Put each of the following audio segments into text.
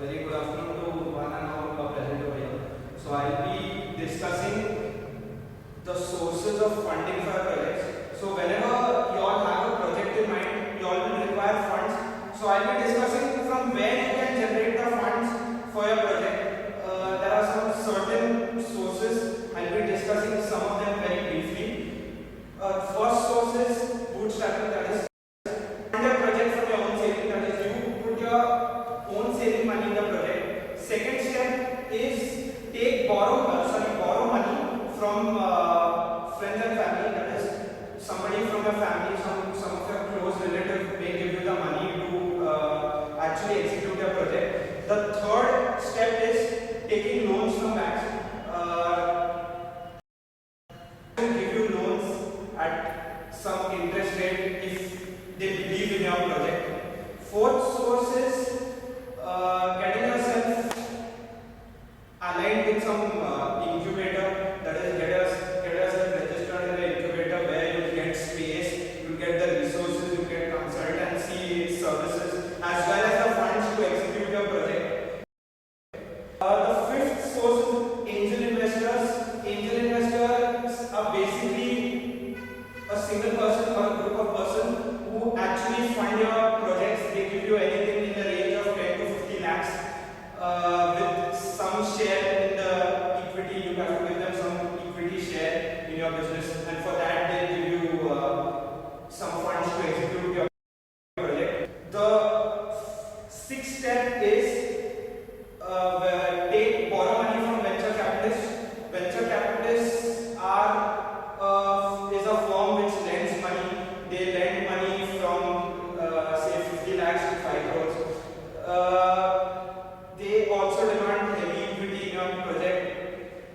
Very good afternoon to one and all present over here. So I'll be discussing the sources of funding for projects. So whenever you all have a project in mind, you all will require funds. So I'll be discussing from where you can generate the funds for your project. There are some certain sources. I'll be discussing some of them very briefly. First source is bootstrapping, that is fund your project from your own saving, that is you put your own saving money in the project. Second step is borrow money from friends and family, that is somebody from your family, some of your close relatives may give you the money to actually execute your project. The third step is taking loans from banks. Give you loans at some interest rate if they believe in your project. Fourth source is getting yourself aligned with some incubator, that is get yourself registered in the incubator where you get space, you get the resources, you get consultancy services as well as the funds to execute your project. The fifth source is angel investors. Angel investors are basically a single person or a group of person who actually fund your projects. They give you anything in the range of 10 to 50 lakhs with some share in the equity. You have to give them some equity share in your business, and for that they give you some funds to execute your project. The sixth step is borrow money from venture capitalists. Venture capitalists is a firm which lends money. They lend money from say 50 lakhs to 5 crores. They also demand heavy equity in your project,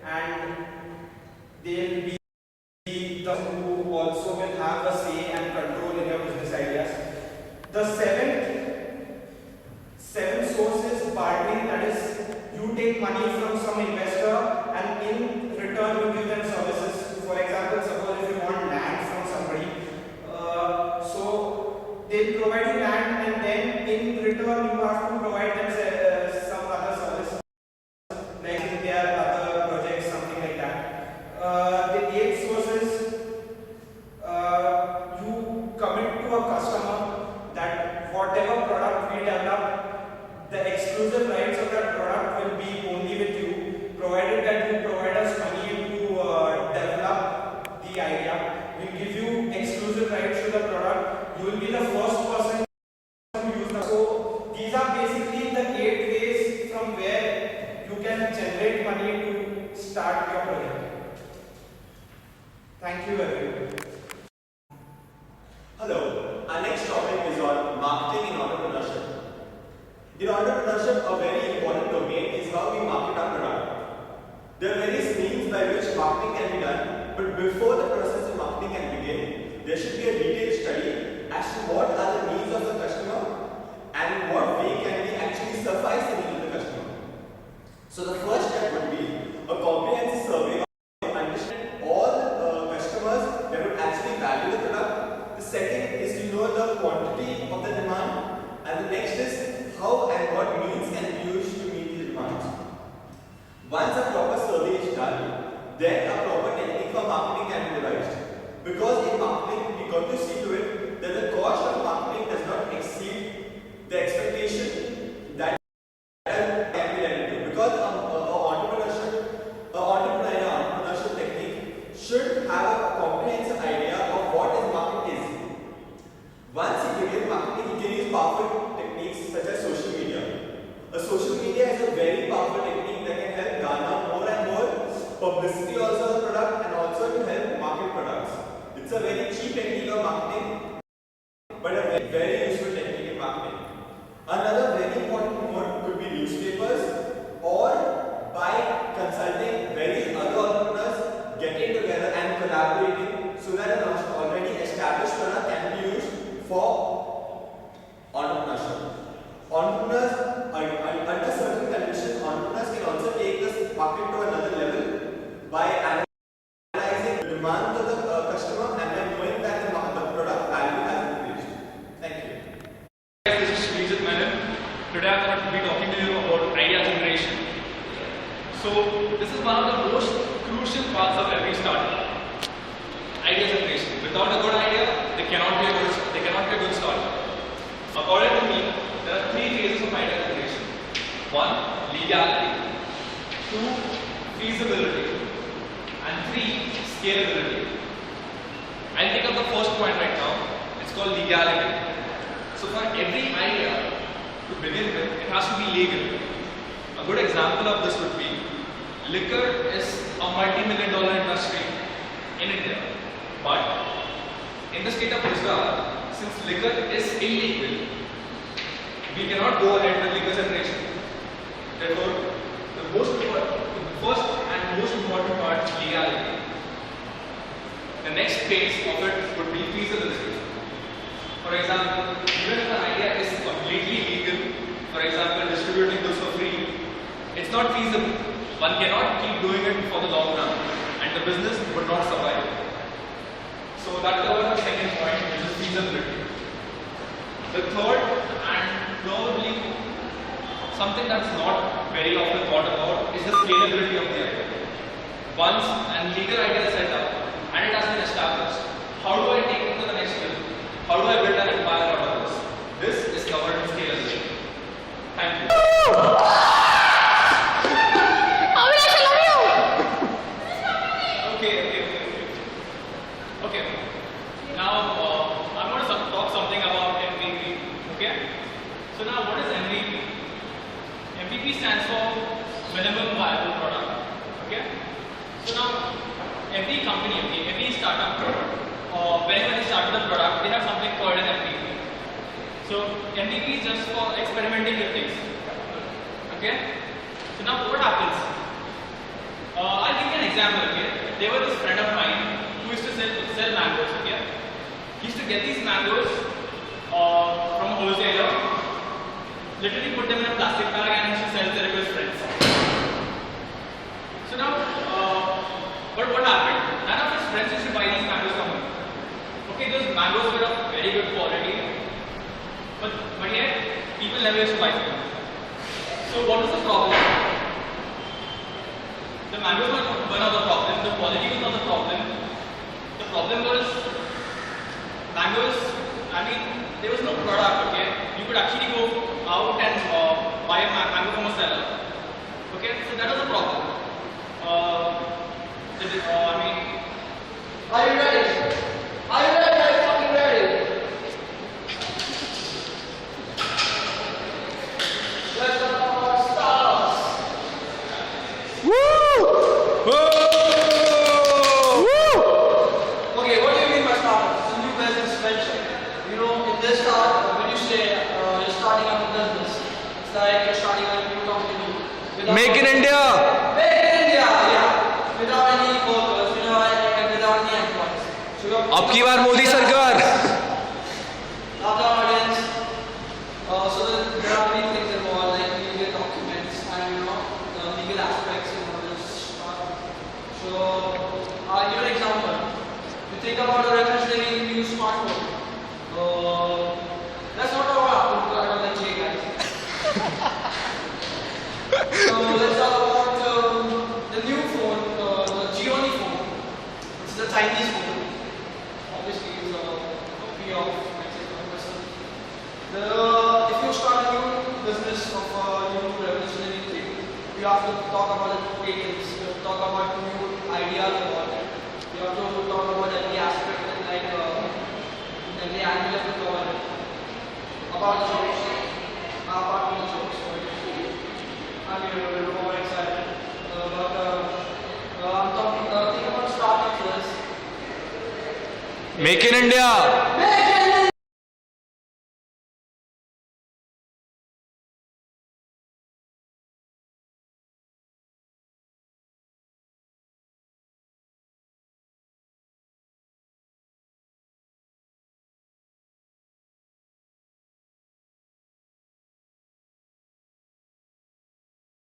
and they'll be the who also will have a say and control in your business ideas. The seventh source is bargaining, that is you take money from some investor and in return you give them services. For example, suppose if you want land from somebody, so they'll provide you land, and then in return you have to provide them some other service, like in their other projects, something like that. The eighth source is you commit to a customer that whatever product we develop, the exclusive rights of that product will be only with you, provided that you provide us money to develop the idea. We'll give you exclusive rights to the product. You will be the first person to use the. So these are basically the 8 ways from where you can generate money to start your project. Thank you everyone. Hello, our next topic is on marketing in entrepreneurship. In entrepreneurship, a very important domain is how we market our product. There are various means by which marketing can be done, but before the process of marketing can begin, there should be a detailed study as to what are the needs of the customer and what way can we actually suffice the needs of the customer. So the first step would be a comprehensive survey of understanding all the customers that would actually value the product. The second is to know the quantity of the demand, and the next is how and what means can be used to meet these demands. Once a proper survey is done, then a proper technique for marketing can be devised. Because in marketing, we got to see to it that the cost of marketing does not exceed the expectation that can be led into. Because entrepreneurship technique should have a comprehensive idea of what is marketing is. Once he begins marketing, he can use powerful techniques such as social media. A social media is a very powerful technique that can help garner more and more publicity also of the product and also to help market products. It's a very cheap technique of marketing, but a very, very useful technique in marketing. Another very important mode could be newspapers, or by consulting various other entrepreneurs, getting together and collaborating so that an already established product can be used for entrepreneurship. Entrepreneurs, under certain conditions, entrepreneurs can also take this market to another level by analyzing the demand of the customer and then knowing that the product I'm going to be talking to you about idea generation. So this is one of the most crucial parts of every startup. Idea generation. Without a good idea, they cannot be a good startup. According to me, there are three phases of idea generation. One, legality. Two, feasibility. And three, scalability. I'll take up the first point right now. It's called legality. So for every idea, to begin with, it has to be legal. A good example of this would be, liquor is a multi-million-dollar industry in India. But in the state of Gujarat, since liquor is illegal, we cannot go ahead with liquor generation. Therefore, the first and most important part is legality. The next phase of it would be feasibility. For example, even if an idea is completely legal, for example, distributing goods for free, it's not feasible. One cannot keep doing it for the long run, and the business would not survive. So that covers the second point, which is feasibility. The third, and probably something that's not very often thought about, is the scalability of the idea. Once a legal idea is set up and it has been established, how do I take it to the next level? How do I build an empire out of this? This is covered in scalability. Thank you. Okay. Now I'm going to talk something about MVP. Okay. So now what is MVP? MVP stands for minimum viable product. Okay. So now every company, every startup, whenever they start with a product, they have something called an MVP. So MVP is just for experimenting with things. Okay. So now what happens? I'll give you an example. Okay. There was this friend of mine who used to sell mangoes. Okay. He used to get these mangoes from a wholesaler, literally put them in a plastic bag, and he used to sell them to his friends. So now, but what happened? None of his friends used to buy these mangoes from him. Okay, those mangoes were of very good quality, but yet people never used to buy them. So what was the problem? The mangoes were not the problem. The quality was not the problem. The problem was mangoes. I mean, there was no product. Okay, you could actually go out and buy a mango from a seller. Okay, so that was the problem. Are you ready? Are you ready? Are you fucking ready? Let's talk about stars. Woo! Okay, what do you mean by startup? It's a new business venture. You know, in this startup, when you say you're starting up a business, it's like you're starting a new company. Make in India! Make in India, yeah. Without any workers, without any employees. So अब की बार मोदी सरकार. Now the audience, so there are many things involved, like legal documents and the legal aspects in all this stuff. So I'll give an example. You think about a revolutionary new smartphone. That's not what happened to the K guys. So let's talk about the new phone, the XIE phone. It's the Chinese phone. Obviously, it's a copy of if you start a new business of a new revolutionary thing, you have to talk about the patents, you have to talk about new ideas about it. You have to talk about every aspect and like every angle of the government. About the jokes. Apart from the jokes. I'm a little more excited. I'm think about startups first. Make in India! Make